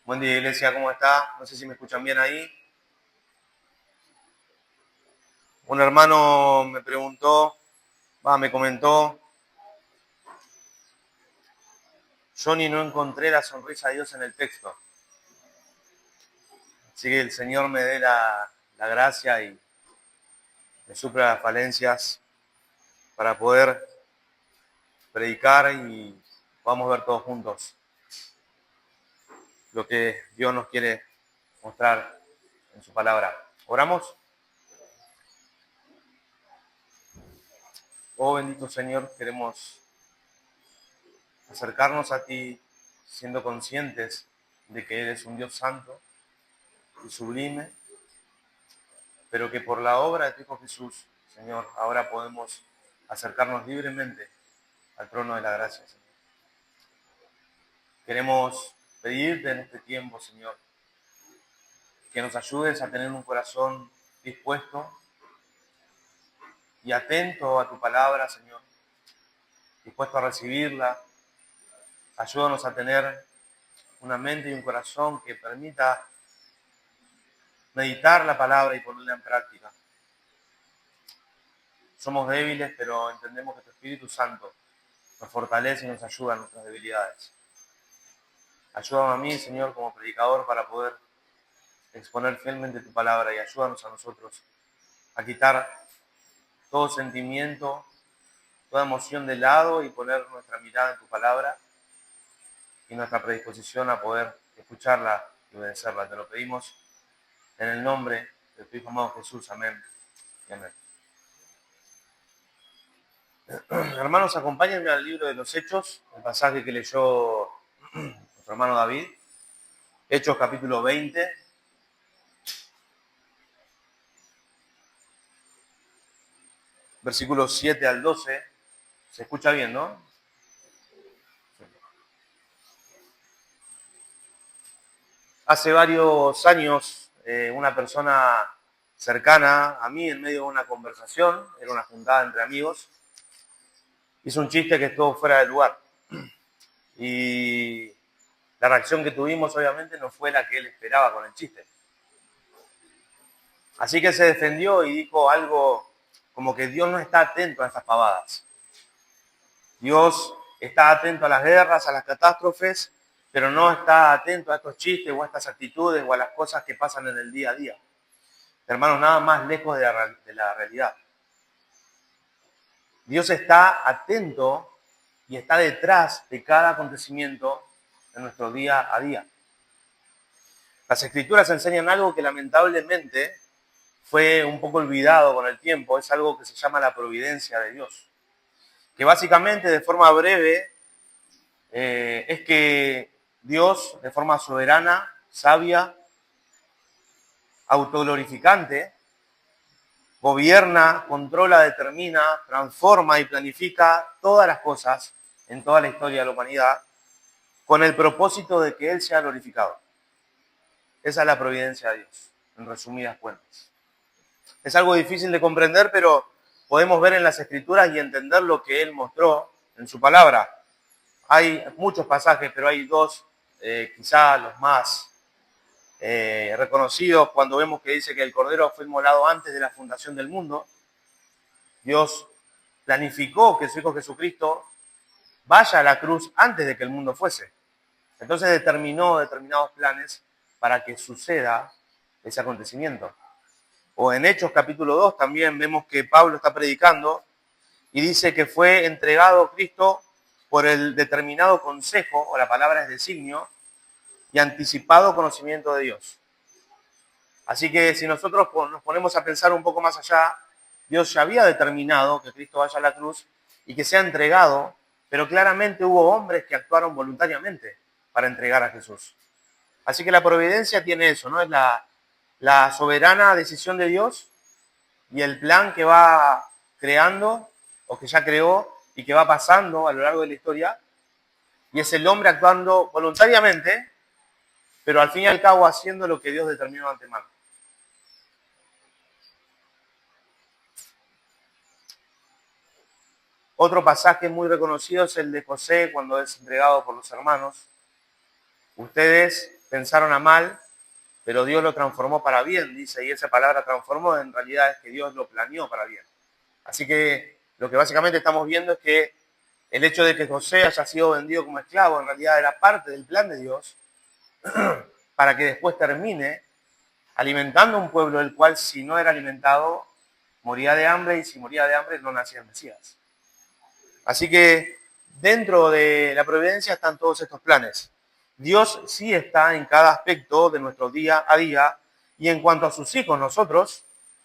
Buen día, iglesia, ¿cómo está? No sé si me escuchan bien ahí. Un hermano me preguntó, me comentó, Johnny, no encontré la sonrisa de Dios en el texto. Así que el Señor me dé la gracia y me supla las falencias para poder predicar y podamos ver todos juntos lo que Dios nos quiere mostrar en su palabra. ¿Oramos? Oh bendito Señor, queremos acercarnos a ti siendo conscientes de que eres un Dios santo y sublime, pero que por la obra de tu Hijo Jesús, Señor, ahora podemos acercarnos libremente al trono de la gracia, Señor. Queremos pedirte en este tiempo, Señor, que nos ayudes a tener un corazón dispuesto y atento a tu palabra, Señor, dispuesto a recibirla. Ayúdanos a tener una mente y un corazón que permita meditar la palabra y ponerla en práctica. Somos débiles, pero entendemos que tu Espíritu Santo nos fortalece y nos ayuda en nuestras debilidades. Ayúdame a mí, Señor, como predicador para poder exponer fielmente tu palabra y ayúdanos a nosotros a quitar todo sentimiento, toda emoción de lado y poner nuestra mirada en tu palabra y nuestra predisposición a poder escucharla y obedecerla. Te lo pedimos en el nombre de tu Hijo amado Jesús. Amén y amén. Hermanos, acompáñenme al libro de los Hechos, el pasaje que leyó nuestro hermano David. Hechos capítulo 20. Versículos 7 al 12. Se escucha bien, ¿no? Hace varios años, una persona cercana a mí, en medio de una conversación, era una juntada entre amigos, hizo un chiste que estuvo fuera de lugar. Y la reacción que tuvimos, obviamente, no fue la que él esperaba con el chiste. Así que se defendió y dijo algo como que Dios no está atento a estas pavadas. Dios está atento a las guerras, a las catástrofes, pero no está atento a estos chistes o a estas actitudes o a las cosas que pasan en el día a día. Hermanos, nada más lejos de la realidad. Dios está atento y está detrás de cada acontecimiento de nuestro día a día. Las Escrituras enseñan algo que lamentablemente fue un poco olvidado con el tiempo. Es algo que se llama la providencia de Dios. Que básicamente, de forma breve, es que Dios, de forma soberana, sabia, autoglorificante, gobierna, controla, determina, transforma y planifica todas las cosas en toda la historia de la humanidad con el propósito de que Él sea glorificado. Esa es la providencia de Dios, en resumidas cuentas. Es algo difícil de comprender, pero podemos ver en las Escrituras y entender lo que Él mostró en su palabra. Hay muchos pasajes, pero hay dos, quizá los más reconocidos, cuando vemos que dice que el Cordero fue inmolado antes de la fundación del mundo. Dios planificó que su Hijo Jesucristo vaya a la cruz antes de que el mundo fuese. Entonces determinó determinados planes para que suceda ese acontecimiento. O en Hechos capítulo 2 también vemos que Pablo está predicando y dice que fue entregado Cristo por el determinado consejo, o la palabra es designio, y anticipado conocimiento de Dios. Así que si nosotros nos ponemos a pensar un poco más allá, Dios ya había determinado que Cristo vaya a la cruz y que sea entregado, pero claramente hubo hombres que actuaron voluntariamente para entregar a Jesús. Así que la providencia tiene eso, ¿no? Es la soberana decisión de Dios y el plan que va creando, o que ya creó, y que va pasando a lo largo de la historia, y es el hombre actuando voluntariamente, pero al fin y al cabo haciendo lo que Dios determinó de antemano. Otro pasaje muy reconocido es el de José cuando es entregado por los hermanos. Ustedes pensaron a mal, pero Dios lo transformó para bien, dice, y esa palabra transformó en realidad es que Dios lo planeó para bien. Así que lo que básicamente estamos viendo es que el hecho de que José haya sido vendido como esclavo en realidad era parte del plan de Dios para que después termine alimentando un pueblo el cual si no era alimentado moría de hambre y si moría de hambre no nacía el Mesías. Así que dentro de la providencia están todos estos planes. Dios sí está en cada aspecto de nuestro día a día y en cuanto a sus hijos, nosotros,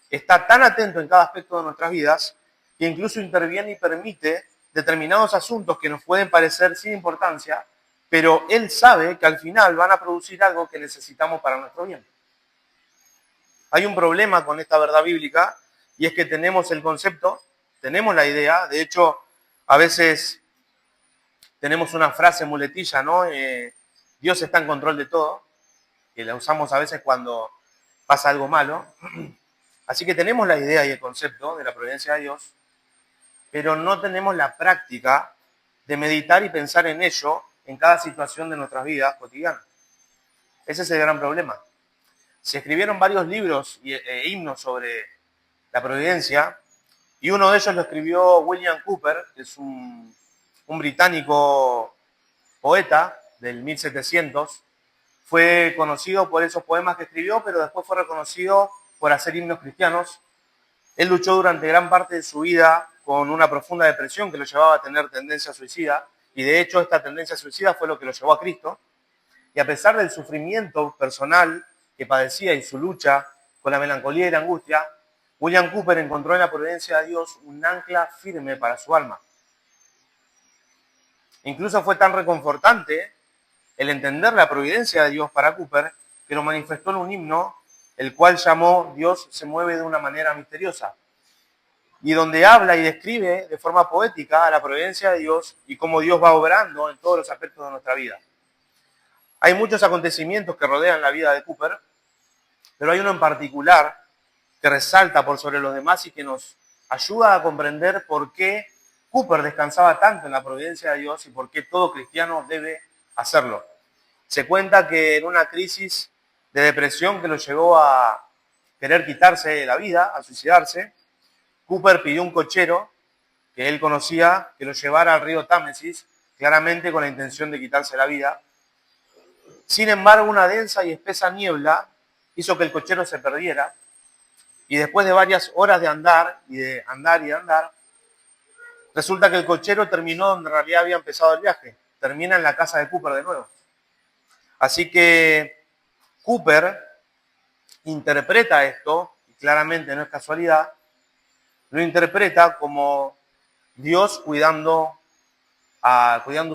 está tan atento en cada aspecto de nuestras vidas que incluso interviene y permite determinados asuntos que nos pueden parecer sin importancia, pero Él sabe que al final van a producir algo que necesitamos para nuestro bien. Hay un problema con esta verdad bíblica y es que tenemos el concepto, tenemos la idea, de hecho, a veces tenemos una frase muletilla, ¿no? Dios está en control de todo, que la usamos a veces cuando pasa algo malo. Así que tenemos la idea y el concepto de la providencia de Dios, pero no tenemos la práctica de meditar y pensar en ello en cada situación de nuestras vidas cotidianas. Ese es el gran problema. Se escribieron varios libros e himnos sobre la providencia, y uno de ellos lo escribió William Cowper, que es un británico poeta del 1700. Fue conocido por esos poemas que escribió, pero después fue reconocido por hacer himnos cristianos. Él luchó durante gran parte de su vida con una profunda depresión que lo llevaba a tener tendencia suicida, y de hecho esta tendencia suicida fue lo que lo llevó a Cristo. Y a pesar del sufrimiento personal que padecía y su lucha con la melancolía y la angustia, William Cowper encontró en la providencia de Dios un ancla firme para su alma. Incluso fue tan reconfortante el entender la providencia de Dios para Cowper que lo manifestó en un himno, el cual llamó Dios se mueve de una manera misteriosa, y donde habla y describe de forma poética a la providencia de Dios y cómo Dios va obrando en todos los aspectos de nuestra vida. Hay muchos acontecimientos que rodean la vida de Cowper, pero hay uno en particular que resalta por sobre los demás y que nos ayuda a comprender por qué Cowper descansaba tanto en la providencia de Dios y por qué todo cristiano debe hacerlo. Se cuenta que en una crisis de depresión que lo llevó a querer quitarse la vida, a suicidarse, Cowper pidió un cochero que él conocía que lo llevara al río Támesis, claramente con la intención de quitarse la vida. Sin embargo, una densa y espesa niebla hizo que el cochero se perdiera, y después de varias horas de andar, resulta que el cochero terminó donde en realidad había empezado el viaje. Termina en la casa de Cowper de nuevo. Así que Cowper interpreta esto, y claramente no es casualidad, lo interpreta como Dios cuidando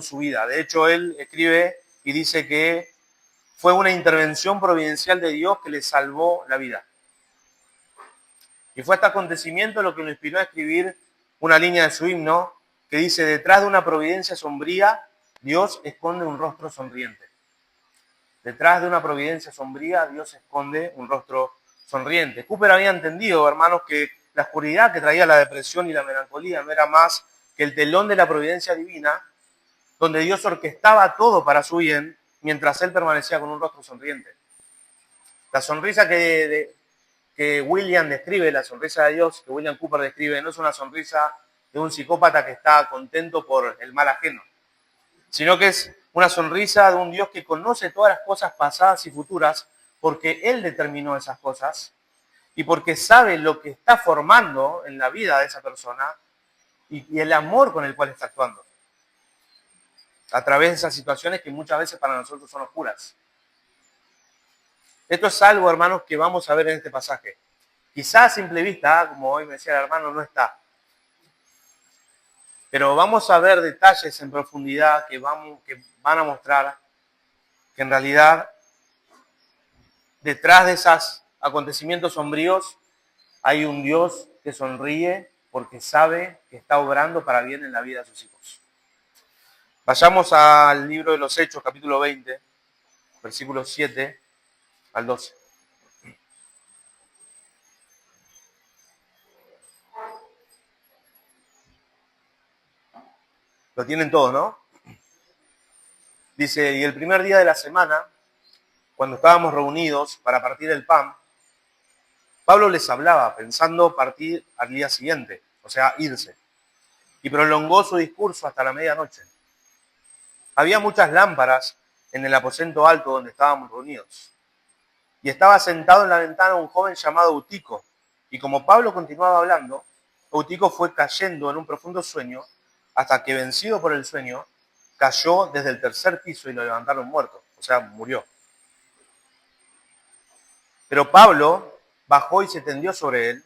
su vida. De hecho, él escribe y dice que fue una intervención providencial de Dios que le salvó la vida. Y fue este acontecimiento lo que lo inspiró a escribir una línea de su himno que dice: detrás de una providencia sombría, Dios esconde un rostro sonriente. Detrás de una providencia sombría, Dios esconde un rostro sonriente. Cowper había entendido, hermanos, que la oscuridad que traía la depresión y la melancolía no era más que el telón de la providencia divina, donde Dios orquestaba todo para su bien, mientras él permanecía con un rostro sonriente. La sonrisa que William describe, la sonrisa de Dios que William Cowper describe, no es una sonrisa de un psicópata que está contento por el mal ajeno, sino que es una sonrisa de un Dios que conoce todas las cosas pasadas y futuras, porque Él determinó esas cosas y porque sabe lo que está formando en la vida de esa persona y el amor con el cual está actuando a través de esas situaciones que muchas veces para nosotros son oscuras. Esto es algo, hermanos, que vamos a ver en este pasaje. Quizás a simple vista, como hoy me decía el hermano, no está. Pero vamos a ver detalles en profundidad que van a mostrar que en realidad detrás de esos acontecimientos sombríos hay un Dios que sonríe porque sabe que está obrando para bien en la vida de sus hijos. Vayamos al libro de los Hechos, capítulo 20, versículos 7 al 12. Lo tienen todos, ¿no? Dice: y el primer día de la semana, cuando estábamos reunidos para partir el pan, Pablo les hablaba pensando partir al día siguiente, o sea, irse, y prolongó su discurso hasta la medianoche. Había muchas lámparas en el aposento alto donde estábamos reunidos, y estaba sentado en la ventana un joven llamado Eutico, y como Pablo continuaba hablando, Eutico fue cayendo en un profundo sueño, hasta que, vencido por el sueño, cayó desde el tercer piso y lo levantaron muerto, o sea, murió. Pero Pablo bajó y se tendió sobre él,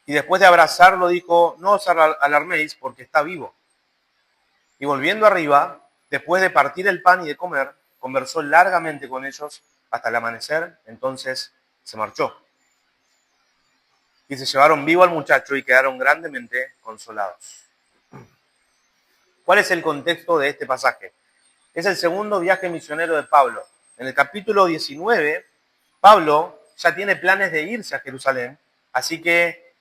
y después de abrazarlo dijo: no os alarméis, porque está vivo. Y volviendo arriba, después de partir el pan y de comer, conversó largamente con ellos hasta el amanecer. Entonces se marchó. Y se llevaron vivo al muchacho y quedaron grandemente consolados. ¿Cuál es el contexto de este pasaje? Es el segundo viaje misionero de Pablo. En el capítulo 19, Pablo ya tiene planes de irse a Jerusalén, así que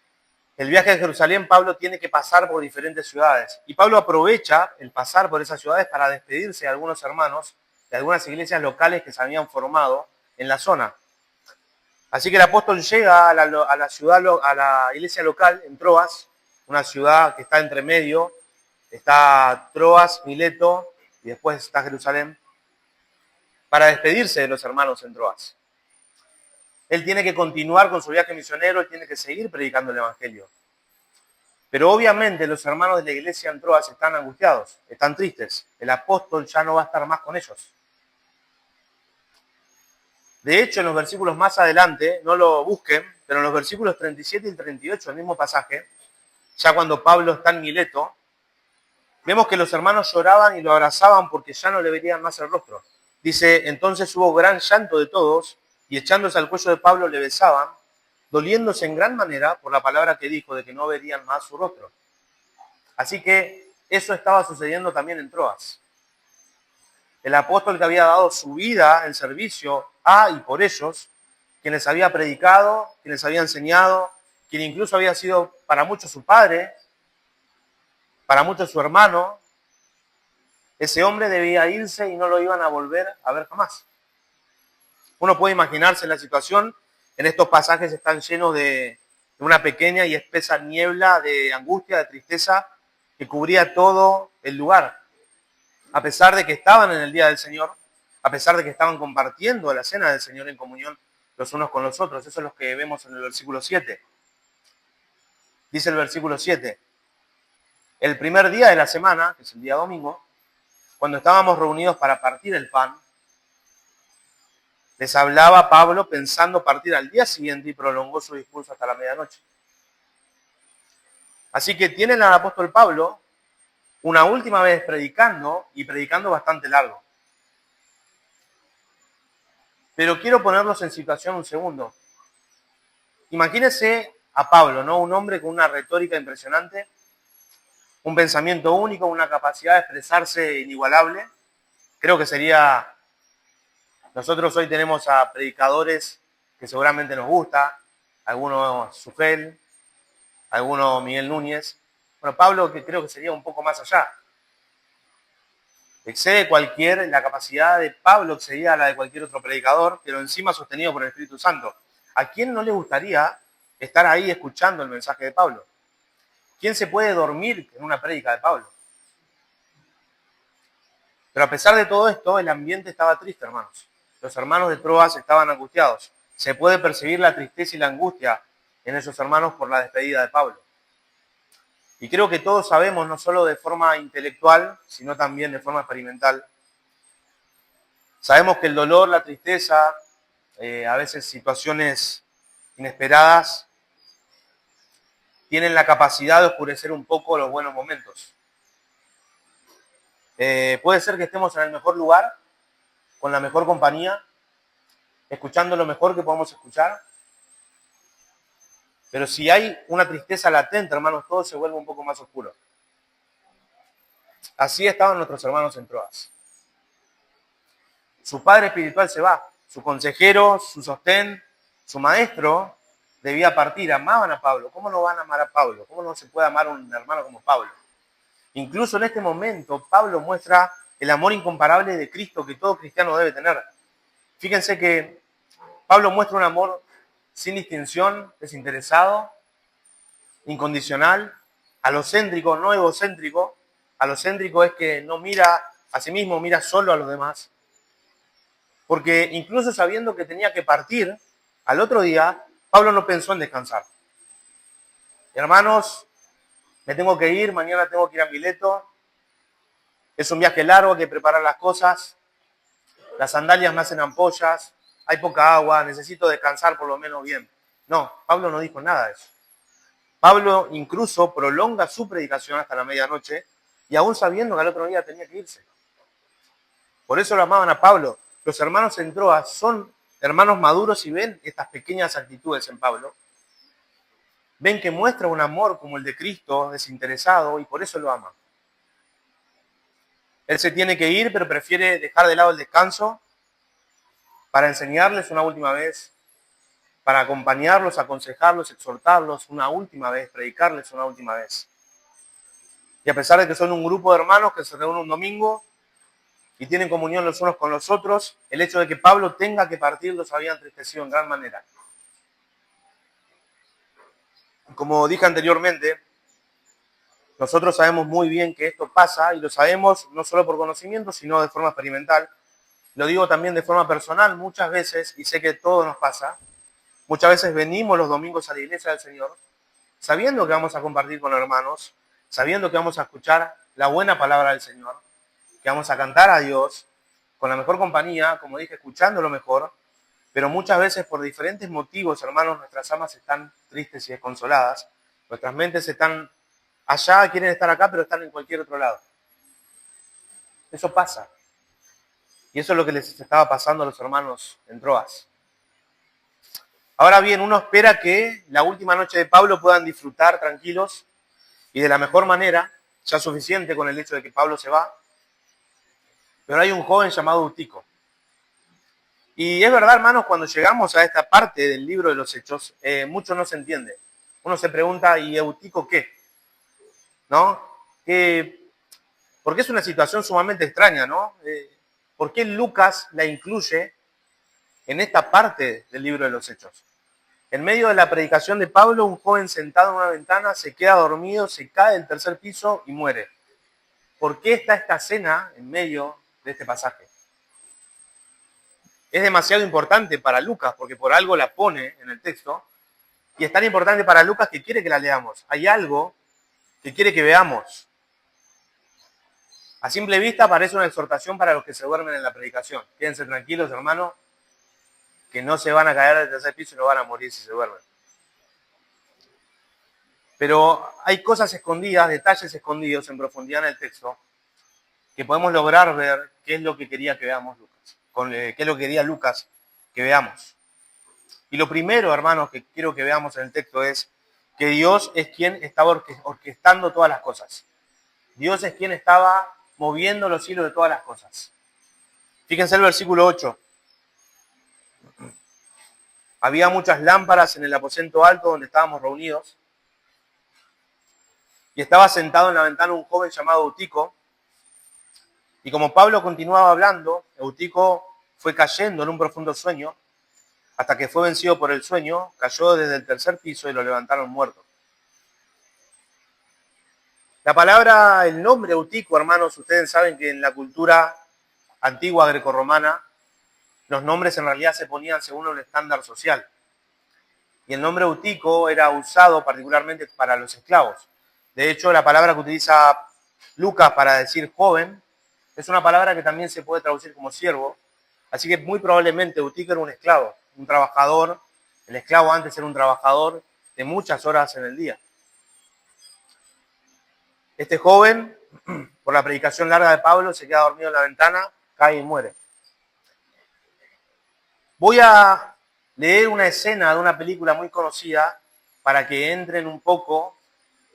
el viaje a Jerusalén, Pablo tiene que pasar por diferentes ciudades. Y Pablo aprovecha el pasar por esas ciudades para despedirse de algunos hermanos de algunas iglesias locales que se habían formado en la zona. Así que el apóstol llega a la ciudad, a la iglesia local en Troas, una ciudad que está entre medio. Está Troas, Mileto y después está Jerusalén, para despedirse de los hermanos en Troas. Él tiene que continuar con su viaje misionero, él tiene que seguir predicando el evangelio. Pero obviamente los hermanos de la iglesia en Troas están angustiados, están tristes. El apóstol ya no va a estar más con ellos. De hecho, en los versículos más adelante, no lo busquen, pero en los versículos 37 y 38, el mismo pasaje, ya cuando Pablo está en Mileto, vemos que los hermanos lloraban y lo abrazaban porque ya no le verían más el rostro. Dice: entonces hubo gran llanto de todos, y echándose al cuello de Pablo le besaban, doliéndose en gran manera por la palabra que dijo de que no verían más su rostro. Así que eso estaba sucediendo también en Troas. El apóstol que había dado su vida en servicio a y por ellos, quien les había predicado, quien les había enseñado, quien incluso había sido para muchos su padre, para muchos su hermano, ese hombre debía irse y no lo iban a volver a ver jamás. Uno puede imaginarse la situación. En estos pasajes están llenos de una pequeña y espesa niebla de angustia, de tristeza, que cubría todo el lugar. A pesar de que estaban en el día del Señor, a pesar de que estaban compartiendo la cena del Señor en comunión los unos con los otros. Eso es lo que vemos en el versículo 7. Dice el versículo 7: el primer día de la semana, que es el día domingo, cuando estábamos reunidos para partir el pan, les hablaba Pablo pensando partir al día siguiente y prolongó su discurso hasta la medianoche. Así que tienen al apóstol Pablo una última vez predicando, y predicando bastante largo. Pero quiero ponerlos en situación un segundo. Imagínense a Pablo, ¿no? Un hombre con una retórica impresionante, un pensamiento único, una capacidad de expresarse inigualable. Creo que sería... Nosotros hoy tenemos a predicadores que seguramente nos gusta, algunos Sugel, algunos Miguel Núñez. Bueno, Pablo, que creo que sería un poco más allá. La capacidad de Pablo excedía a la de cualquier otro predicador, pero encima sostenido por el Espíritu Santo. ¿A quién no le gustaría estar ahí escuchando el mensaje de Pablo? ¿Quién se puede dormir en una prédica de Pablo? Pero a pesar de todo esto, el ambiente estaba triste, hermanos. Los hermanos de Troas estaban angustiados. Se puede percibir la tristeza y la angustia en esos hermanos por la despedida de Pablo. Y creo que todos sabemos, no solo de forma intelectual, sino también de forma experimental, sabemos que el dolor, la tristeza, a veces situaciones inesperadas, tienen la capacidad de oscurecer un poco los buenos momentos. Puede ser que estemos en el mejor lugar, con la mejor compañía, escuchando lo mejor que podemos escuchar, pero si hay una tristeza latente, hermanos, todo se vuelve un poco más oscuro. Así estaban nuestros hermanos en Troas. Su padre espiritual se va, su consejero, su sostén, su maestro debía partir. Amaban a Pablo. ¿Cómo no van a amar a Pablo? ¿Cómo no se puede amar a un hermano como Pablo? Incluso en este momento, Pablo muestra el amor incomparable de Cristo que todo cristiano debe tener. Fíjense que Pablo muestra un amor sin distinción, desinteresado, incondicional, alocéntrico, no egocéntrico. Alocéntrico es que no mira a sí mismo, mira solo a los demás. Porque incluso sabiendo que tenía que partir al otro día, Pablo no pensó en descansar. Hermanos, me tengo que ir, mañana tengo que ir a Mileto. Es un viaje largo, hay que preparar las cosas. Las sandalias me hacen ampollas, hay poca agua, necesito descansar por lo menos bien. No, Pablo no dijo nada de eso. Pablo incluso prolonga su predicación hasta la medianoche y aún sabiendo que al otro día tenía que irse. Por eso lo amaban a Pablo. Los hermanos en Troas son hermanos maduros y ven estas pequeñas actitudes en Pablo. Ven que muestra un amor como el de Cristo, desinteresado, y por eso lo aman. Él se tiene que ir, pero prefiere dejar de lado el descanso para enseñarles una última vez, para acompañarlos, aconsejarlos, exhortarlos una última vez, predicarles una última vez. Y a pesar de que son un grupo de hermanos que se reúnen un domingo y tienen comunión los unos con los otros, el hecho de que Pablo tenga que partir los había entristecido en gran manera. Como dije anteriormente, nosotros sabemos muy bien que esto pasa y lo sabemos no solo por conocimiento, sino de forma experimental. Lo digo también de forma personal muchas veces, y sé que todo nos pasa. Muchas veces venimos los domingos a la iglesia del Señor sabiendo que vamos a compartir con hermanos, sabiendo que vamos a escuchar la buena palabra del Señor, que vamos a cantar a Dios con la mejor compañía, como dije, escuchando lo mejor, pero muchas veces por diferentes motivos, hermanos, nuestras almas están tristes y desconsoladas, nuestras mentes están allá, quieren estar acá, pero están en cualquier otro lado. Eso pasa. Y eso es lo que les estaba pasando a los hermanos en Troas. Ahora bien, uno espera que la última noche de Pablo puedan disfrutar tranquilos y de la mejor manera, ya suficiente con el hecho de que Pablo se va. Pero hay un joven llamado Eutico. Y es verdad, hermanos, cuando llegamos a esta parte del libro de los Hechos, mucho no se entiende. Uno se pregunta, ¿y Eutico qué? ¿No? Porque es una situación sumamente extraña, ¿no? ¿Por qué Lucas la incluye en esta parte del libro de los Hechos? En medio de la predicación de Pablo, un joven sentado en una ventana se queda dormido, se cae del tercer piso y muere. ¿Por qué está esta escena en medio de este pasaje? Es demasiado importante para Lucas, porque por algo la pone en el texto, y es tan importante para Lucas que quiere que la leamos. Hay algo que quiere que veamos. A simple vista parece una exhortación para los que se duermen en la predicación. Quédense tranquilos, hermanos, que no se van a caer del tercer piso y no van a morir si se duermen. Pero hay cosas escondidas, detalles escondidos en profundidad en el texto, que podemos lograr ver qué es lo que quería que veamos Lucas, qué es lo que quería Lucas que veamos. Y lo primero, hermanos, que quiero que veamos en el texto es que Dios es quien estaba orquestando todas las cosas. Dios es quien estaba moviendo los hilos de todas las cosas. Fíjense el versículo 8. Había muchas lámparas en el aposento alto donde estábamos reunidos. Y estaba sentado en la ventana un joven llamado Eutico. Y como Pablo continuaba hablando, Eutico fue cayendo en un profundo sueño, hasta que fue vencido por el sueño, cayó desde el tercer piso y lo levantaron muerto. La palabra, el nombre Eutico, hermanos, ustedes saben que en la cultura antigua grecorromana, los nombres en realidad se ponían según un estándar social. Y el nombre Eutico era usado particularmente para los esclavos. De hecho, la palabra que utiliza Lucas para decir joven es una palabra que también se puede traducir como siervo. Así que muy probablemente Eutico era un esclavo, un trabajador. El esclavo antes era un trabajador de muchas horas en el día. Este joven, por la predicación larga de Pablo, se queda dormido en la ventana, cae y muere. Voy a leer una escena de una película muy conocida para que entren un poco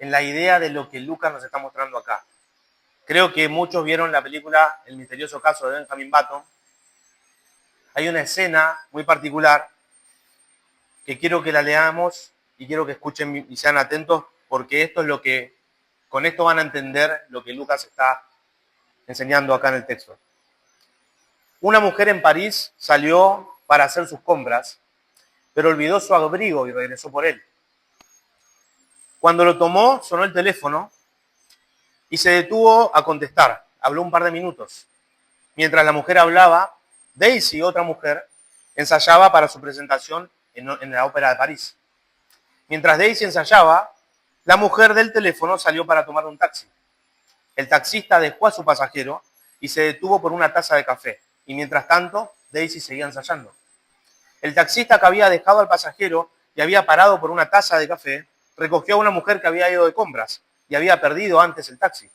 en la idea de lo que Lucas nos está mostrando acá. Creo que muchos vieron la película El misterioso caso de Benjamin Button. Hay una escena muy particular que quiero que la leamos y quiero que escuchen y sean atentos, porque esto es lo que, con esto van a entender lo que Lucas está enseñando acá en el texto. Una mujer en París salió para hacer sus compras, pero olvidó su abrigo y regresó por él. Cuando lo tomó, sonó el teléfono y se detuvo a contestar. Habló un par de minutos. Mientras la mujer hablaba, Daisy, otra mujer, ensayaba para su presentación en la Ópera de París. Mientras Daisy ensayaba, la mujer del teléfono salió para tomar un taxi. El taxista dejó a su pasajero y se detuvo por una taza de café. Y mientras tanto, Daisy seguía ensayando. El taxista que había dejado al pasajero y había parado por una taza de café, recogió a una mujer que había ido de compras y había perdido antes el taxi.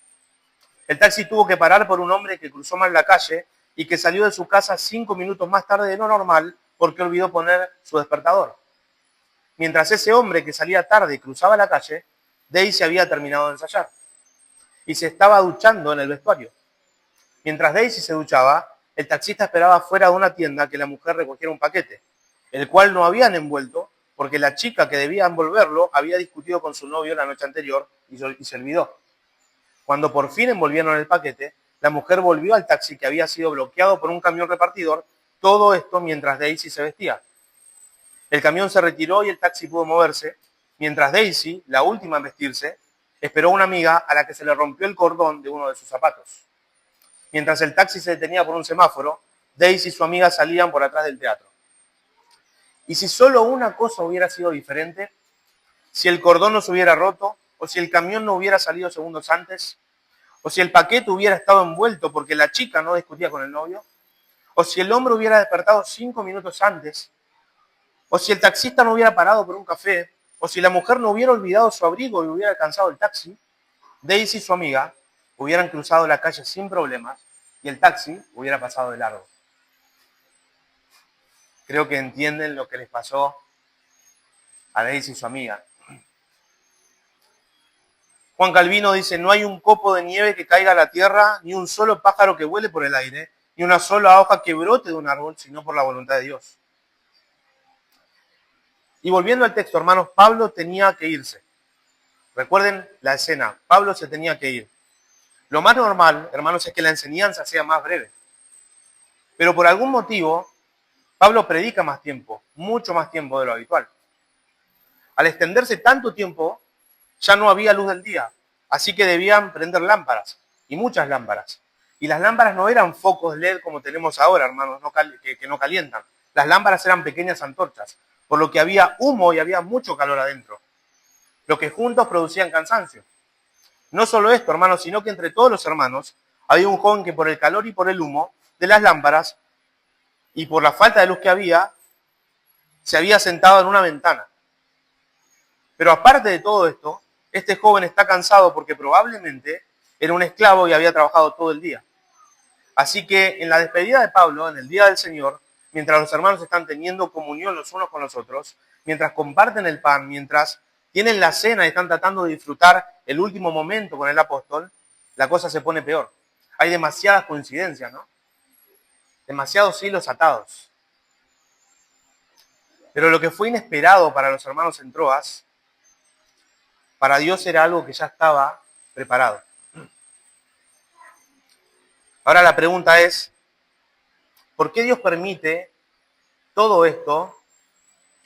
El taxi tuvo que parar por un hombre que cruzó mal la calle y que salió de su casa 5 minutos más tarde de lo normal porque olvidó poner su despertador. Mientras ese hombre que salía tarde cruzaba la calle, Daisy había terminado de ensayar y se estaba duchando en el vestuario. Mientras Daisy se duchaba, el taxista esperaba fuera de una tienda que la mujer recogiera un paquete, el cual no habían envuelto porque la chica que debía envolverlo había discutido con su novio la noche anterior y se olvidó. Cuando por fin envolvieron el paquete, la mujer volvió al taxi que había sido bloqueado por un camión repartidor, todo esto mientras Daisy se vestía. El camión se retiró y el taxi pudo moverse, mientras Daisy, la última en vestirse, esperó a una amiga a la que se le rompió el cordón de uno de sus zapatos. Mientras el taxi se detenía por un semáforo, Daisy y su amiga salían por atrás del teatro. Y si solo una cosa hubiera sido diferente, si el cordón no se hubiera roto, o si el camión no hubiera salido segundos antes, o si el paquete hubiera estado envuelto porque la chica no discutía con el novio, o si el hombre hubiera despertado 5 minutos antes, o si el taxista no hubiera parado por un café, o si la mujer no hubiera olvidado su abrigo y hubiera alcanzado el taxi, Daisy y su amiga hubieran cruzado la calle sin problemas y el taxi hubiera pasado de largo. Creo que entienden lo que les pasó a Daisy y su amiga. Juan Calvino dice, no hay un copo de nieve que caiga a la tierra, ni un solo pájaro que vuele por el aire, ni una sola hoja que brote de un árbol, sino por la voluntad de Dios. Y volviendo al texto, hermanos, Pablo tenía que irse. Recuerden la escena, Pablo se tenía que ir. Lo más normal, hermanos, es que la enseñanza sea más breve. Pero por algún motivo, Pablo predica más tiempo, mucho más tiempo de lo habitual. Al extenderse tanto tiempo, ya no había luz del día, así que debían prender lámparas, y muchas lámparas. Y las lámparas no eran focos LED como tenemos ahora, hermanos, que no calientan. Las lámparas eran pequeñas antorchas, por lo que había humo y había mucho calor adentro, lo que juntos producían cansancio. No solo esto, hermanos, sino que entre todos los hermanos había un joven que por el calor y por el humo de las lámparas y por la falta de luz que había, se había sentado en una ventana. Pero aparte de todo esto, este joven está cansado porque probablemente era un esclavo y había trabajado todo el día. Así que en la despedida de Pablo, en el día del Señor, mientras los hermanos están teniendo comunión los unos con los otros, mientras comparten el pan, mientras tienen la cena y están tratando de disfrutar el último momento con el apóstol, la cosa se pone peor. Hay demasiadas coincidencias, ¿no? Demasiados hilos atados. Pero lo que fue inesperado para los hermanos en Troas, para Dios era algo que ya estaba preparado. Ahora la pregunta es, ¿por qué Dios permite todo esto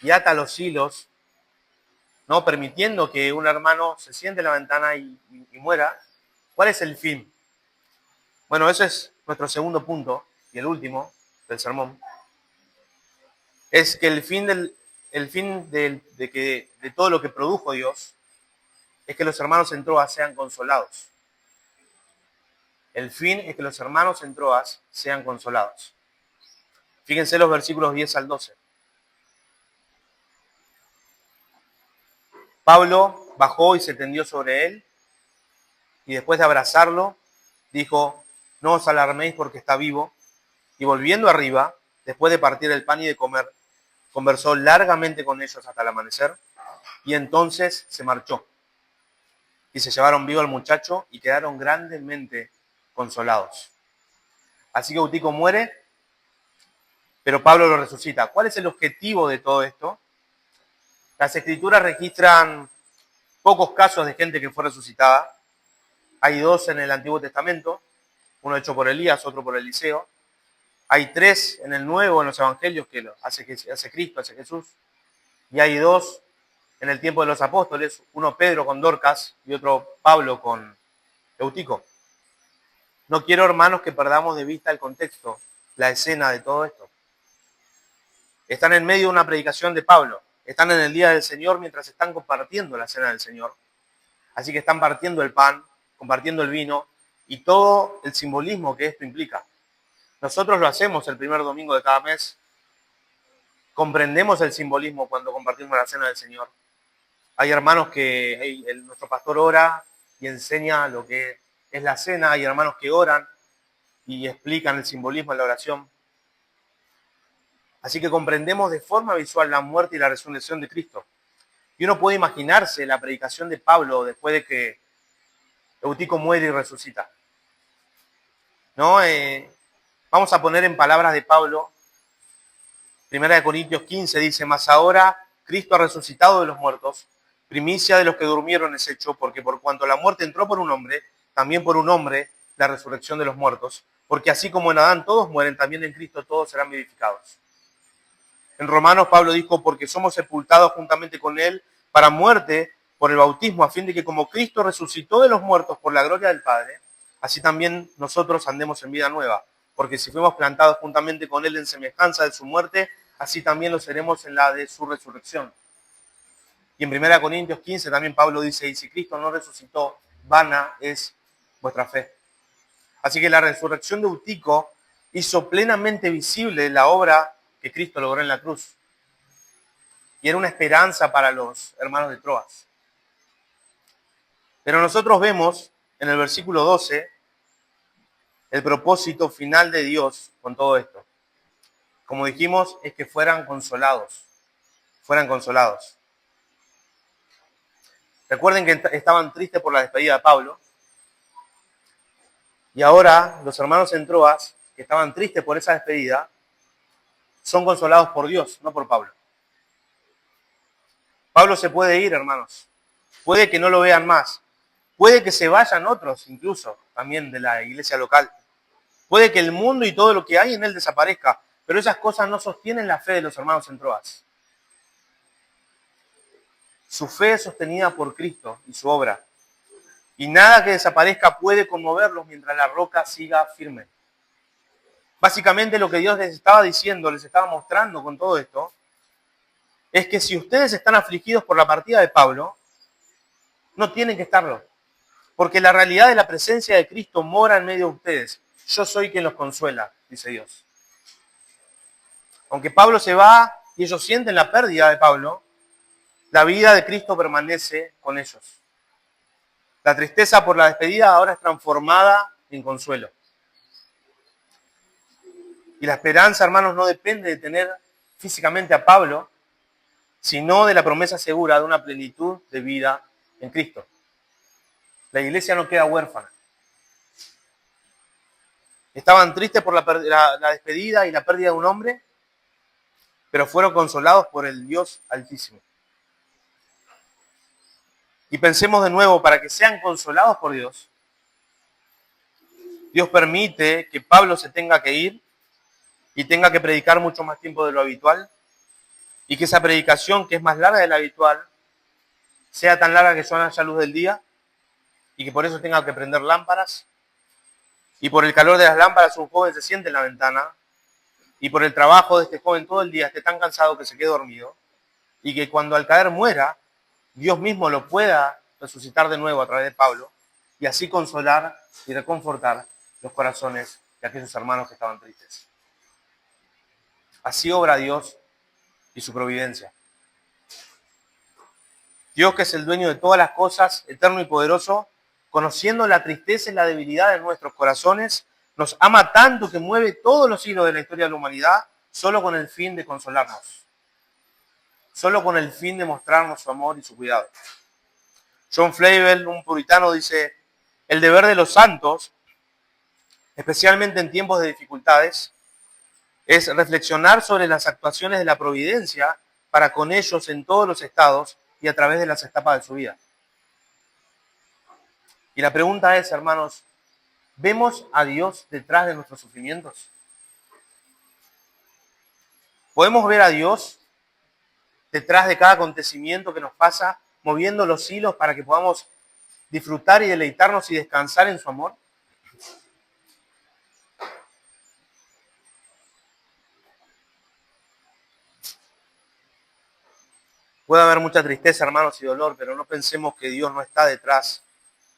y ata los hilos, ¿no? Permitiendo que un hermano se siente en la ventana y muera? ¿Cuál es el fin? Bueno, ese es nuestro segundo punto y el último del sermón. Es que el fin de todo lo que produjo Dios es que los hermanos en Troas sean consolados. El fin es que los hermanos en Troas sean consolados. Fíjense los versículos 10 al 12. Pablo bajó y se tendió sobre él, y después de abrazarlo, dijo, no os alarméis porque está vivo. Y volviendo arriba, después de partir el pan y de comer, conversó largamente con ellos hasta el amanecer, y entonces se marchó. Y se llevaron vivo al muchacho y quedaron grandemente consolados. Así que Eutico muere, pero Pablo lo resucita. ¿Cuál es el objetivo de todo esto? Las escrituras registran pocos casos de gente que fue resucitada. Hay 2 en el Antiguo Testamento, uno hecho por Elías, otro por Eliseo. Hay 3 en el Nuevo, en los Evangelios, que hace Cristo, hace Jesús. Y hay 2 en el tiempo de los apóstoles, uno Pedro con Dorcas y otro Pablo con Eutico. No quiero, hermanos, que perdamos de vista el contexto, la escena de todo esto. Están en medio de una predicación de Pablo, están en el día del Señor mientras están compartiendo la cena del Señor. Así que están partiendo el pan, compartiendo el vino y todo el simbolismo que esto implica. Nosotros lo hacemos el primer domingo de cada mes. Comprendemos el simbolismo cuando compartimos la cena del Señor. Hay hermanos que nuestro pastor ora y enseña lo que es la cena. Hay hermanos que oran y explican el simbolismo en la oración. Así que comprendemos de forma visual la muerte y la resurrección de Cristo. Y uno puede imaginarse la predicación de Pablo después de que Eutico muere y resucita. ¿No? Vamos a poner en palabras de Pablo, 1 Corintios 15 dice, mas ahora Cristo ha resucitado de los muertos, primicia de los que durmieron es hecho, porque por cuanto la muerte entró por un hombre, también por un hombre la resurrección de los muertos, porque así como en Adán todos mueren, también en Cristo todos serán vivificados. En Romanos Pablo dijo, porque somos sepultados juntamente con él para muerte por el bautismo, a fin de que como Cristo resucitó de los muertos por la gloria del Padre, así también nosotros andemos en vida nueva. Porque si fuimos plantados juntamente con él en semejanza de su muerte, así también lo seremos en la de su resurrección. Y en 1 Corintios 15 también Pablo dice, y si Cristo no resucitó, vana es vuestra fe. Así que la resurrección de Eutico hizo plenamente visible la obra que Cristo logró en la cruz. Y era una esperanza para los hermanos de Troas. Pero nosotros vemos en el versículo 12 el propósito final de Dios con todo esto. Como dijimos, es que fueran consolados. Fueran consolados. Recuerden que estaban tristes por la despedida de Pablo. Y ahora los hermanos en Troas, que estaban tristes por esa despedida, son consolados por Dios, no por Pablo. Pablo se puede ir, hermanos. Puede que no lo vean más. Puede que se vayan otros, incluso, también de la iglesia local. Puede que el mundo y todo lo que hay en él desaparezca, pero esas cosas no sostienen la fe de los hermanos en Troas. Su fe es sostenida por Cristo y su obra. Y nada que desaparezca puede conmoverlos mientras la roca siga firme. Básicamente lo que Dios les estaba diciendo, les estaba mostrando con todo esto, es que si ustedes están afligidos por la partida de Pablo, no tienen que estarlo. Porque la realidad de la presencia de Cristo mora en medio de ustedes. Yo soy quien los consuela, dice Dios. Aunque Pablo se va y ellos sienten la pérdida de Pablo, la vida de Cristo permanece con ellos. La tristeza por la despedida ahora es transformada en consuelo. Y la esperanza, hermanos, no depende de tener físicamente a Pablo, sino de la promesa segura de una plenitud de vida en Cristo. La iglesia no queda huérfana. Estaban tristes por la despedida y la pérdida de un hombre, pero fueron consolados por el Dios Altísimo. Y pensemos de nuevo, para que sean consolados por Dios, Dios permite que Pablo se tenga que ir y tenga que predicar mucho más tiempo de lo habitual, y que esa predicación, que es más larga de la habitual, sea tan larga que solo haya luz del día, y que por eso tenga que prender lámparas, y por el calor de las lámparas un joven se siente en la ventana, y por el trabajo de este joven todo el día esté tan cansado que se quede dormido, y que cuando al caer muera, Dios mismo lo pueda resucitar de nuevo a través de Pablo, y así consolar y reconfortar los corazones de aquellos hermanos que estaban tristes. Así obra Dios y su providencia. Dios, que es el dueño de todas las cosas, eterno y poderoso, conociendo la tristeza y la debilidad de nuestros corazones, nos ama tanto que mueve todos los hilos de la historia de la humanidad solo con el fin de consolarnos. Solo con el fin de mostrarnos su amor y su cuidado. John Flavel, un puritano, dice, el deber de los santos, especialmente en tiempos de dificultades, es reflexionar sobre las actuaciones de la providencia para con ellos en todos los estados y a través de las etapas de su vida. Y la pregunta es, hermanos, ¿vemos a Dios detrás de nuestros sufrimientos? Podemos ver a Dios detrás de cada acontecimiento que nos pasa, moviendo los hilos para que podamos disfrutar y deleitarnos y descansar en su amor. Puede haber mucha tristeza, hermanos, y dolor, pero no pensemos que Dios no está detrás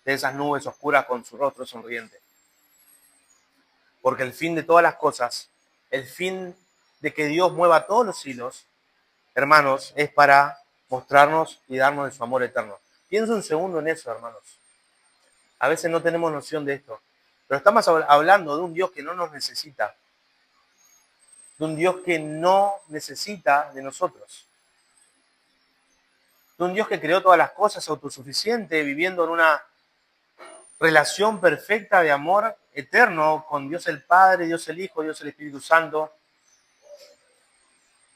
de esas nubes oscuras con su rostro sonriente. Porque el fin de todas las cosas, el fin de que Dios mueva todos los hilos, hermanos, es para mostrarnos y darnos de su amor eterno. Piensa un segundo en eso, hermanos. A veces no tenemos noción de esto, pero estamos hablando de un Dios que no nos necesita, de un Dios que no necesita de nosotros, de un Dios que creó todas las cosas autosuficiente, viviendo en una relación perfecta de amor eterno con Dios el Padre, Dios el Hijo, Dios el Espíritu Santo,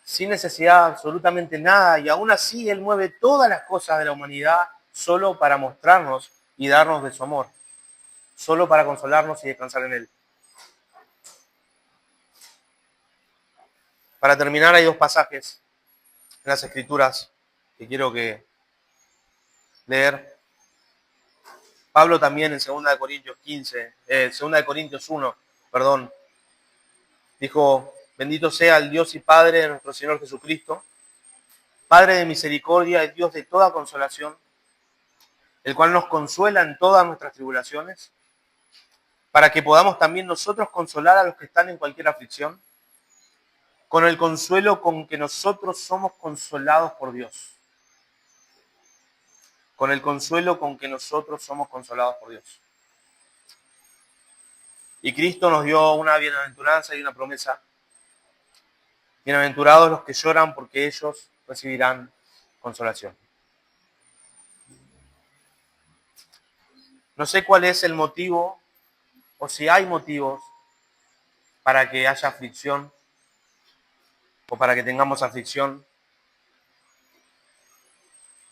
sin necesidad de absolutamente nada, y aún así Él mueve todas las cosas de la humanidad solo para mostrarnos y darnos de su amor, solo para consolarnos y descansar en Él. Para terminar, hay dos pasajes en las Escrituras que quiero leer. Pablo también en 2 Corintios 2 Corintios 1, dijo: bendito sea el Dios y Padre de nuestro Señor Jesucristo, Padre de misericordia y Dios de toda consolación, el cual nos consuela en todas nuestras tribulaciones, para que podamos también nosotros consolar a los que están en cualquier aflicción, con el consuelo con que nosotros somos consolados por Dios. Con el consuelo con que nosotros somos consolados por Dios. Y Cristo nos dio una bienaventuranza y una promesa. Bienaventurados los que lloran, porque ellos recibirán consolación. No sé cuál es el motivo, o si hay motivos para que haya aflicción, o para que tengamos aflicción.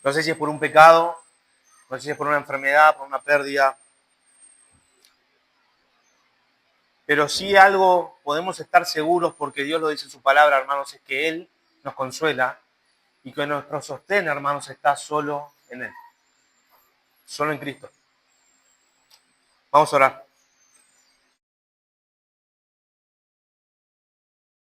No sé si es por un pecado, no sé si es por una enfermedad, por una pérdida. Pero sí algo podemos estar seguros, porque Dios lo dice en su palabra, hermanos, es que Él nos consuela y que nuestro sostén, hermanos, está solo en Él. Solo en Cristo. Vamos a orar.